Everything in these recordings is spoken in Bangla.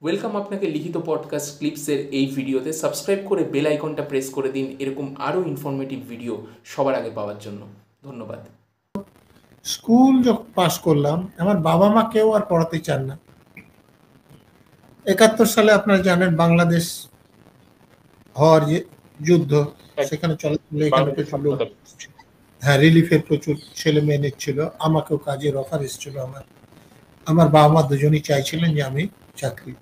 ওয়েলকাম আপনাকে লিখিত পডকাস্ট ক্লিপসের এই ভিডিওতে। সাবস্ক্রাইব করে বেল আইকনটা প্রেস করে দিন এরকম আরও ইনফরমেটিভ ভিডিও সবার আগে পাওয়ার জন্য। ধন্যবাদ। স্কুল যখন পাশ করলাম, আমার বাবা মা কেউ আর পড়াতে চান না। 71 সালে আপনারা জানেন বাংলাদেশ হওয়ার যে যুদ্ধ, সেখানে চলাচলে এখানে প্রচুর লোক, হ্যাঁ, রিলিফের প্রচুর ছেলে মেয়ে নিচ্ছিল। আমাকেও কাজের অফার এসেছিল। আমার বাবা মা দুজনই চাইছিলেন যে আমি চাকরি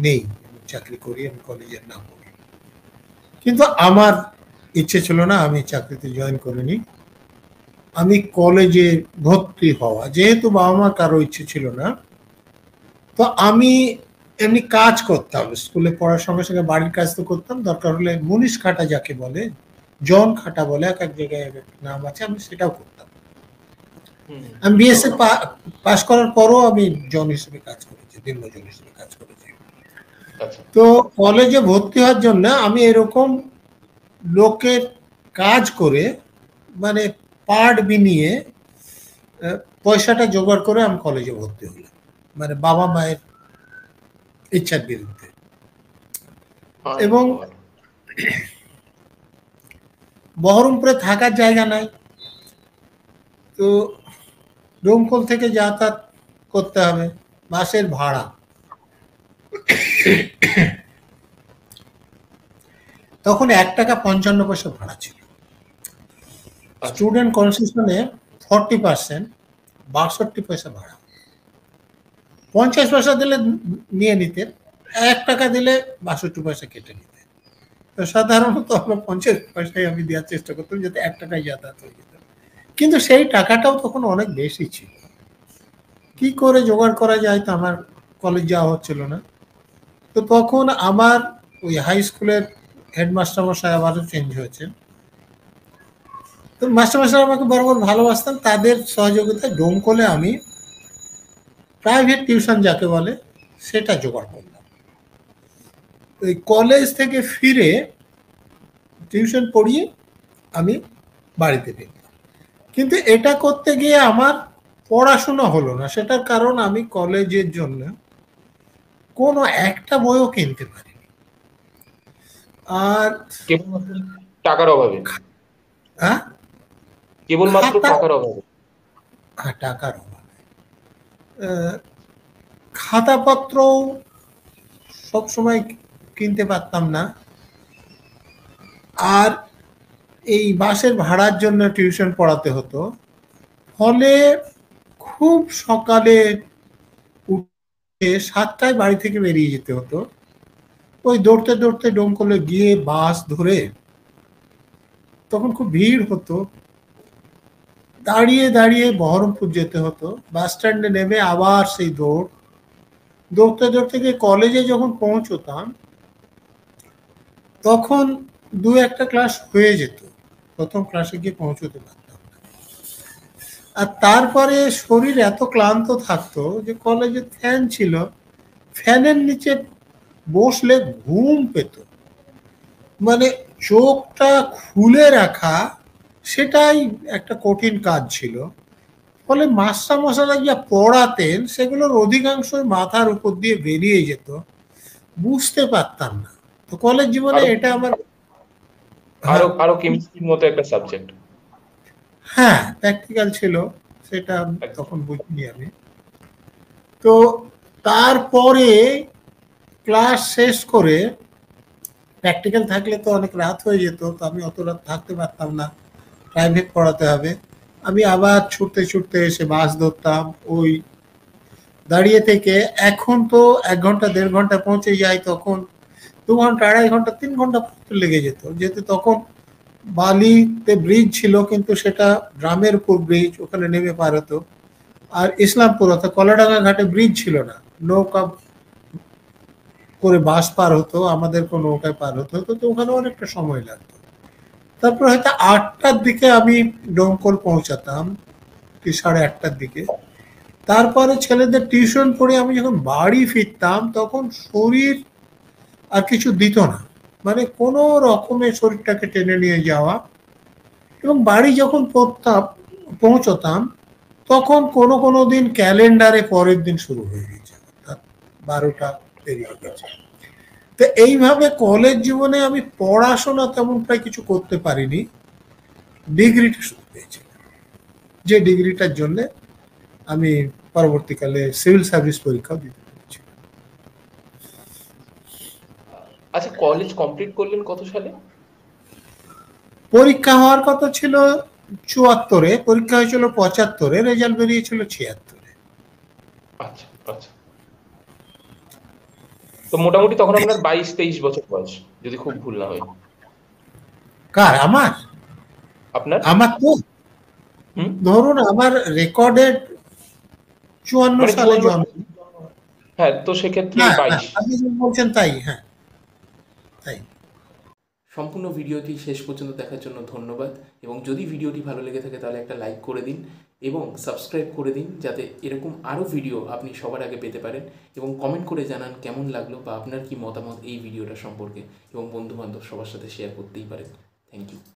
নেই, চাকরি করি, আমি কলেজের না পড়ি। কিন্তু আমার ইচ্ছে ছিল না, আমি চাকরিতে জয়েন করিনি। আমি কলেজে ভর্তি হওয়া, যেহেতু বাবা মার কারো ইচ্ছে ছিল না, তো আমি এমনি কাজ করতাম। স্কুলে পড়ার সঙ্গে সঙ্গে বাড়ির কাজ তো করতাম, দরকার হলে মুনিশ খাটা যাকে বলে, জন খাটা বলে, এক এক জায়গায় এক এক নাম আছে, আমি সেটাও করতাম। আমি বিএসসি পাস করার পরও আমি জন হিসেবে কাজ করেছি, দিনমজুর হিসেবে কাজ করেছি। তো কলেজে ভর্তি হওয়ার জন্য আমি এরকম লোকের কাজ করে, মানে পার্ট বিনিয়ে পয়সাটা জোগাড় করে আমি কলেজে ভর্তি হলাম, মানে বাবা মায়ের ইচ্ছার বিরুদ্ধে। এবং বহরমপুরে থাকার জায়গা নাই, তো ডোমকল থেকে যাতায়াত করতে হবে, বাসের ভাড়া। তখন 1 টাকা 55 পয়সা ভাড়া ছিল। স্টুডেন্ট কনসেশনে 40%, 62 পয়সা ভাড়া। 50 পয়সা দিলে নিয়ে নিতেন, 1 টাকা দিলে 62 পয়সা কেটে নিতেন। তো সাধারণত আমরা 50 পয়সায় আমি দেওয়ার চেষ্টা করতাম, যাতে 1 টাকায় যাতায়াত হয়ে যেত। কিন্তু সেই টাকাটাও তখন অনেক বেশি ছিল। কি করে জোগাড় করা যায়, তো আমার কলেজ যাওয়া হচ্ছিল না। তো তখন আমার ওই হাই স্কুলের হেডমাস্টার মশাই আবারও চেঞ্জ হয়েছে। তো মাস্টারমশাই আমাকে বরাবর ভালোবাসতাম, তাদের সহযোগিতায় ডোমকলে আমি প্রাইভেট টিউশন যাকে বলে সেটা জোগাড় করলাম। ওই কলেজ থেকে ফিরে টিউশন পড়িয়ে আমি বাড়িতে ফিরলাম। কিন্তু এটা করতে গিয়ে আমার পড়াশোনা হলো না। সেটার কারণ আমি কলেজের জন্য কোনো একটা বইও কিনতে পারিনি। আর টাকার অভাবে, হ্যাঁ, কেবলমাত্র টাকার অভাবে, টাকার অভাবে খাতাপত্র সবসময় কিনতে পারতাম না। আর এই বাসের ভাড়ার জন্য টিউশন পড়াতে হতো, ফলে খুব সকালে উঠে 7টায় বাড়ি থেকে বেরিয়ে যেতে হতো। ওই দৌড়তে দৌড়তে ডোমকলে গিয়ে বাস ধরে, তখন খুব ভিড় হতো, দাঁড়িয়ে দাঁড়িয়ে বহরমপুর যেতে হতো। বাস স্ট্যান্ডে নেমে আবার সেই দৌড়তে দৌড়তে গিয়ে কলেজে যখন পৌঁছতাম, তখন 2-1টা ক্লাস হয়ে যেত, প্রথম ক্লাসে গিয়ে পৌঁছতে পারতাম না। আর তারপরে শরীর এত ক্লান্ত থাকতো যে কলেজে ফ্যান ছিল, ফ্যানের নিচে বসলে ঘুম পেত, মানে চোখটা খুলে রাখা সেটাই একটা কঠিন কাজ ছিল। ফলে মাস্টারমশাইরা যা পড়াতেন সেগুলোর অধিকাংশই মাথার উপর দিয়ে বেরিয়ে যেত, বুঝতে পারতাম না। তো কলেজ জীবনে এটা আমার আরো কেমিস্ট্রির মতো একটা সাবজেক্ট, হ্যাঁ, প্র্যাকটিক্যাল ছিল, সেটা তখন বুঝিনি আমি। তো তারপরে ক্লাস শেষ করে, প্র্যাকটিক্যাল থাকলে তো অনেক রাত হয়ে যেত, তো আমি অত রাত থাকতে পারতাম না, প্রাইভেট পড়াতে হবে। আমি আবার ছুটতে ছুটতে এসে বাস ধরতাম। ওই দাঁড়িয়ে থেকে, এখন তো 1 ঘন্টা 1.5 ঘন্টা পৌঁছে যায়, তখন 2 ঘন্টা 2.5 ঘন্টা 3 ঘন্টা লেগে যেত। যেহেতু তখন বালিতে ব্রিজ ছিল, কিন্তু সেটা গ্রামের উপর ব্রিজ, ওখানে নেমে পার হতো। আর ইসলামপুর অর্থাৎ কলাডাঙ্গা ঘাটে ব্রিজ ছিল না, নৌকা করে বাস পার হতো, আমাদের কোনো নৌকায় পার হতে হতো, তো ওখানে অনেকটা সময় লাগতো। তারপর হয়তো 8টার দিকে আমি ডোমকল পৌঁছাতাম, কি 8:30টার দিকে। তারপরে ছেলেদের টিউশন পড়ে আমি যখন বাড়ি ফিরতাম, তখন শরীর আর কিছু দিত না, মানে কোনো রকমে শরীরটাকে টেনে নিয়ে যাওয়া। এবং বাড়ি যখন পৌঁছতাম, তখন কোনো কোনো দিন ক্যালেন্ডারে পরের দিন শুরু হয়ে গেছে, অর্থাৎ 12টা পেরিয়ে গেছে। তো এইভাবে কলেজ জীবনে আমি পড়াশোনা তেমন প্রায় কিছু করতে পারিনি, ডিগ্রিটা শুধু পেয়েছি, যে ডিগ্রিটার জন্য আমি পরবর্তীকালে সিভিল সার্ভিস পরীক্ষা দিতে পেরেছি। আচ্ছা, কলেজ কমপ্লিট করলেন কত সালে? পরীক্ষা হওয়ার কথা ছিল ৭৪-এ, পরীক্ষা হয়েছিল ৭৫-এ, রেজাল্ট বেরিয়েছিল ৭৬-এ। আচ্ছা আচ্ছা। তো মোটামুটি তখন আপনার 22-23 বছর বয়স, যদি খুব ভুল না হয়। কার? আমার? আপনার? আমার তো হুম, ধরুন আমার রেকর্ডেড ৫৪ মানে সালে 54। জন্ম। হ্যাঁ, তো সেক্ষেত্রে হ্যাঁ, 22। আপনি যা বলছেন তাই, হ্যাঁ তাই। সম্পূর্ণ ভিডিওটি শেষ পর্যন্ত দেখার জন্য ধন্যবাদ, এবং যদি ভিডিওটি ভালো লেগে থাকে তাহলে একটা লাইক করে দিন এবং সাবস্ক্রাইব করে দিন, যাতে এরকম আরও ভিডিও আপনি সবার আগে পেতে পারেন। এবং কমেন্ট করে জানান কেমন লাগলো বা আপনার কি মতামত এই ভিডিওটা সম্পর্কে, এবং বন্ধুবান্ধব সবার সাথে শেয়ার করতেই পারেন। Thank you.